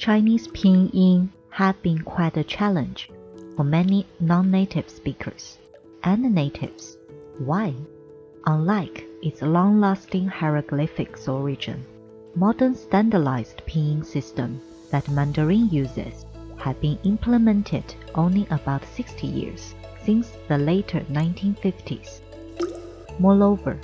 Chinese pinyin have been quite a challenge for many non-native speakers and natives. Why? Unlike its long-lasting hieroglyphics origin, modern standardized pinyin system that Mandarin uses have been implemented only about 60 years since the later 1950s. Moreover,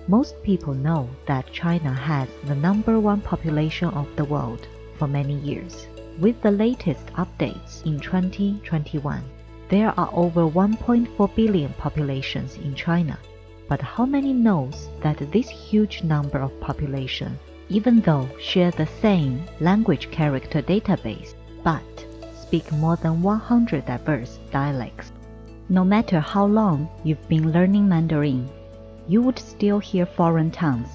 most people know that China has the #1 population of the world for many years. With the latest updates in 2021, there are over 1.4 billion populations in China. But how many knows that this huge number of population, even though share the same language character database, but speak more than 100 diverse dialects? No matter how long you've been learning Mandarin, you would still hear foreign tongues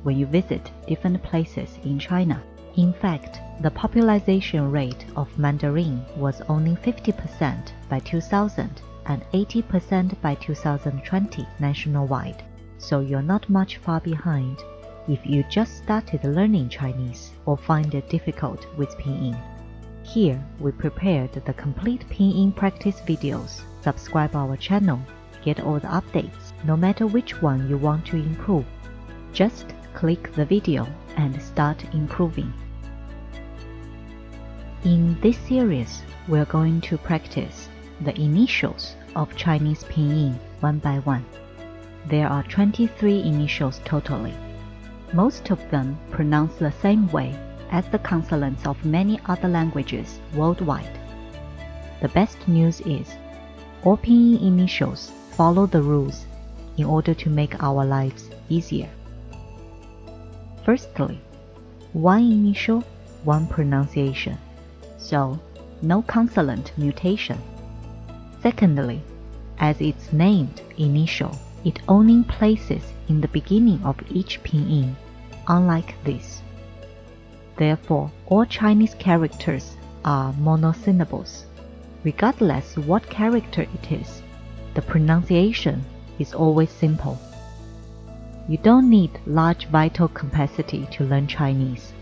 when you visit different places in China. In fact, the popularization rate of Mandarin was only 50% by 2000 and 80% by 2020 nationwide, so you're not much far behind if you just started learning Chinese or find it difficult with pinyin. Here, we prepared the complete pinyin practice videos. Subscribe our channel, get all the updates, no matter which one you want to improve. Just click the video and start improving. In this series, we're going to practice the initials of Chinese pinyin one by one. There are 23 initials totally. Most of them pronounce the same way as the consonants of many other languages worldwide. The best news is, all pinyin initials follow the rules in order to make our lives easier. Firstly, one initial, one pronunciation, so no consonant mutation. Secondly, as it's named initial, it only places in the beginning of each pinyin, unlike this. Therefore, all Chinese characters are monosyllables. Regardless what character it is, the pronunciation is always simple. You don't need large vital capacity to learn Chinese.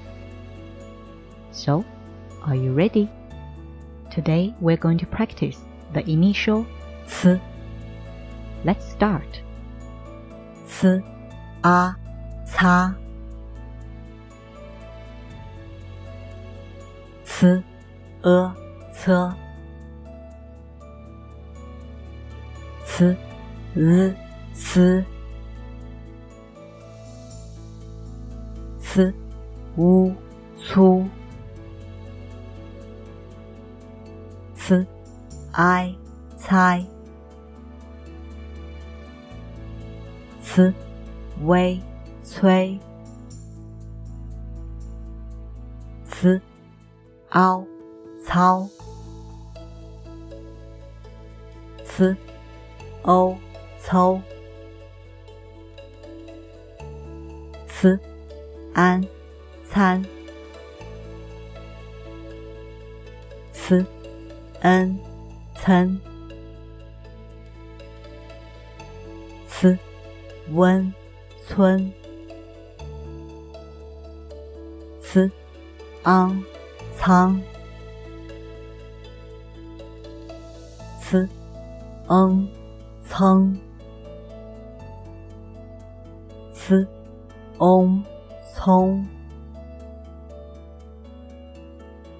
So, are you ready? Today we're going to practice the initial C. Let's start. C, A, ca. C, E, ce. C, Z, c. C, U, cu. C, I, cai. C, wei, cui. C, ao, cao. C, o, cou. C, an, can. C, en, cen. C, wen, cun. C, ang, cang. C, eng, ceng. C, ong, cong.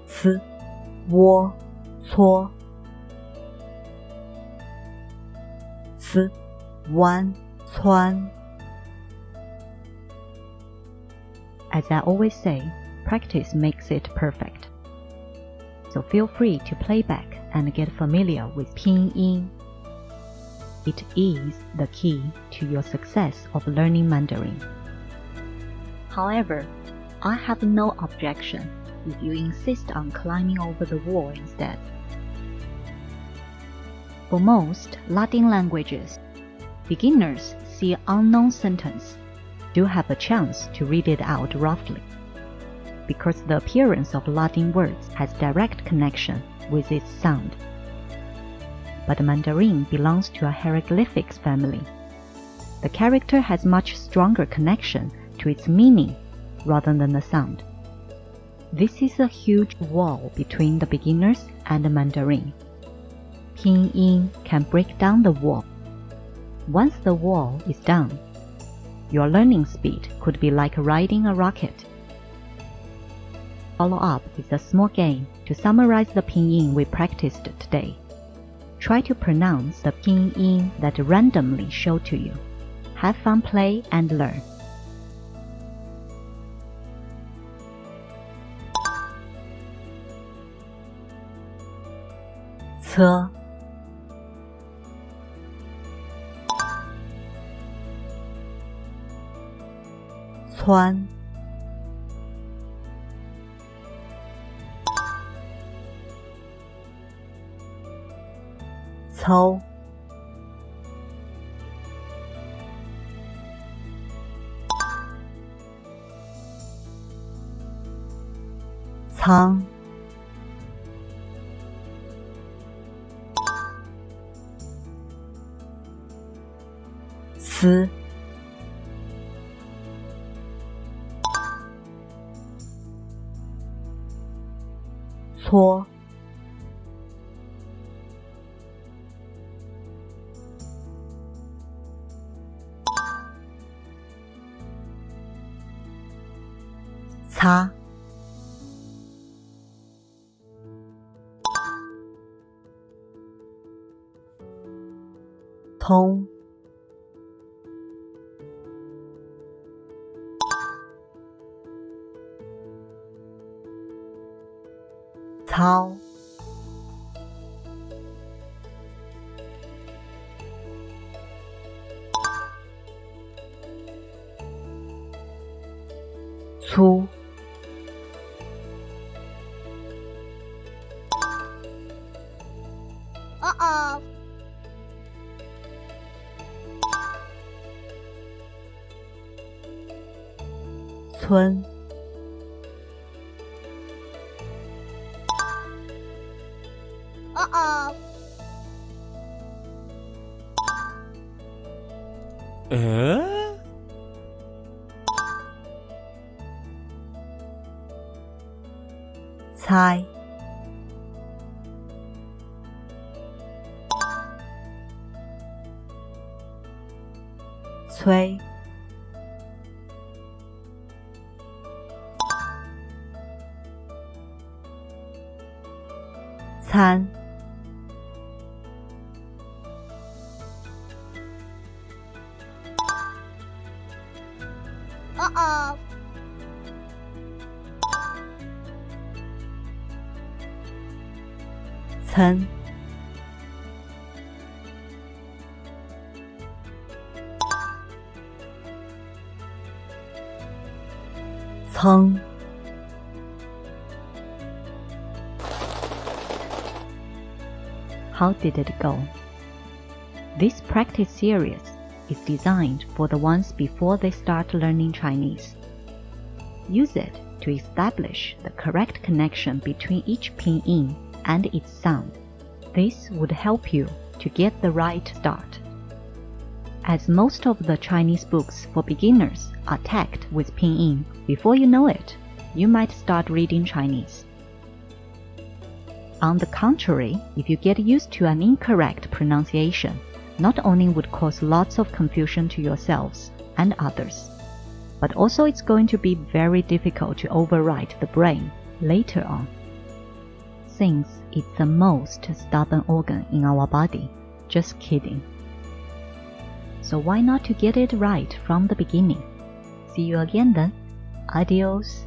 C, wo, cuo. C, wan, cuan. As I always say, practice makes it perfect. So feel free to play back and get familiar with pinyin. It is the key to your success of learning Mandarin. However, I have no objection if you insist on climbing over the wall instead. For most Latin languages, beginners see an unknown sentence do have a chance to read it out roughly, because the appearance of Latin words has direct connection with its sound. But Mandarin belongs to a hieroglyphics family. The character has much stronger connection to its meaning rather than the sound. This is a huge wall between the beginners and the Mandarin. Pinyin can break down the wall. Once the wall is down, your learning speed could be like riding a rocket. Follow up with a small game to summarize the pinyin we practiced today. Try to pronounce the pinyin that randomly show to you. Have fun, play, and learn. Th, Thuan, Thâu, Thang, Th, Thuo, Ca, Thông, Thao, Thu, Uh-oh. Thuân, Uh-oh. Cai, Xuê, Than, Uh-oh. Thân, Thân, How did it go? This practice series is designed for the ones before they start learning Chinese. Use it to establish the correct connection between each pinyin and its sound. This would help you to get the right start. As most of the Chinese books for beginners are tagged with pinyin, before you know it, you might start reading Chinese. On the contrary, if you get used to an incorrect pronunciation, not only would cause lots of confusion to yourselves and others, but also it's going to be very difficult to override the brain later on. Since it's the most stubborn organ in our body, just kidding. So why not to get it right from the beginning? See you again then. Adios.